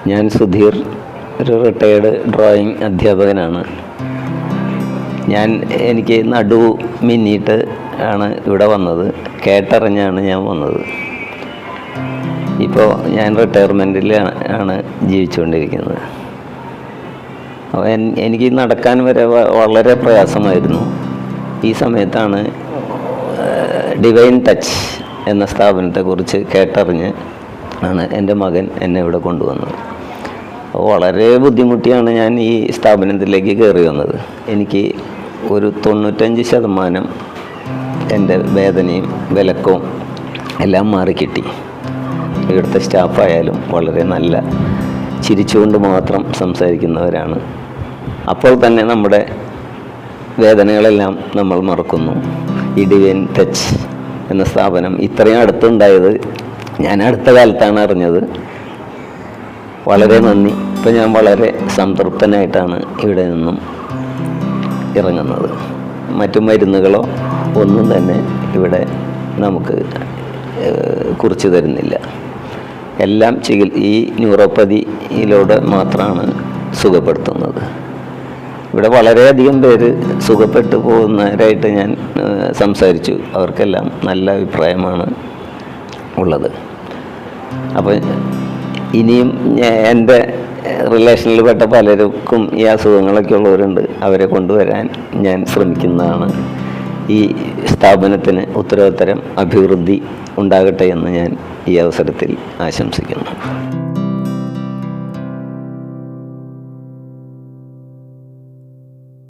ഞാൻ സുധീർ, ഒരു retired drawing അധ്യാപകനാണ്. എനിക്ക് നടു മിന്നിയിട്ട് ആണ് ഇവിടെ വന്നത്. കേട്ടറിഞ്ഞാണ് ഞാൻ വന്നത്. ഇപ്പോൾ ഞാൻ റിട്ടയർമെൻറ്റിലാണ് ജീവിച്ചുകൊണ്ടിരിക്കുന്നത്. അപ്പോൾ എനിക്ക് നടക്കാൻ വരെ വളരെ പ്രയാസമായിരുന്നു. ഈ സമയത്താണ് ഡിവൈൻ ടച്ച് എന്ന സ്ഥാപനത്തെക്കുറിച്ച് കേട്ടറിഞ്ഞ് ആണ് എൻ്റെ മകൻ എന്നെ ഇവിടെ കൊണ്ടുവന്നത്. വളരെ ബുദ്ധിമുട്ടിയാണ് ഞാൻ ഈ സ്ഥാപനത്തിലേക്ക് കയറി വന്നത്. എനിക്ക് ഒരു 95% എൻ്റെ വേദനയും വിലക്കവും എല്ലാം മാറിക്കിട്ടി. ഇവിടുത്തെ സ്റ്റാഫായാലും വളരെ നല്ല ചിരിച്ചുകൊണ്ട് മാത്രം സംസാരിക്കുന്നവരാണ്. അപ്പോൾ തന്നെ നമ്മുടെ വേദനകളെല്ലാം നമ്മൾ മറക്കുന്നു. ഈ ഡിവൈൻ ടച്ച് എന്ന സ്ഥാപനം ഇത്രയും അടുത്തുണ്ടായത് ഞാൻ അടുത്ത കാലത്താണ് അറിഞ്ഞത്. വളരെ നന്ദി. ഇപ്പം ഞാൻ വളരെ സംതൃപ്തനായിട്ടാണ് ഇവിടെ നിന്നും ഇറങ്ങുന്നത്. മറ്റു മരുന്നുകളോ ഒന്നും തന്നെ ഇവിടെ നമുക്ക് കുറിച്ച് തരുന്നില്ല. എല്ലാം ഈ ന്യൂറോപ്പതിയിലൂടെ മാത്രമാണ് സുഖപ്പെടുത്തുന്നത്. ഇവിടെ വളരെയധികം പേര് സുഖപ്പെട്ടു പോകുന്നവരായിട്ട് ഞാൻ സംസാരിച്ചു. അവർക്കെല്ലാം നല്ല അഭിപ്രായമാണ് ഉള്ളത്. അപ്പോൾ ഇനിയും എൻ്റെ റിലേഷനിൽപ്പെട്ട പലർക്കും ഈ അസുഖങ്ങളൊക്കെ ഉള്ളവരുണ്ട്. അവരെ കൊണ്ടുവരാൻ ഞാൻ ശ്രമിക്കുന്നതാണ്. ഈ സ്ഥാപനത്തിന് ഉത്തരോത്തരം അഭിവൃദ്ധി ഉണ്ടാകട്ടെ എന്ന് ഞാൻ ഈ അവസരത്തിൽ ആശംസിക്കുന്നു.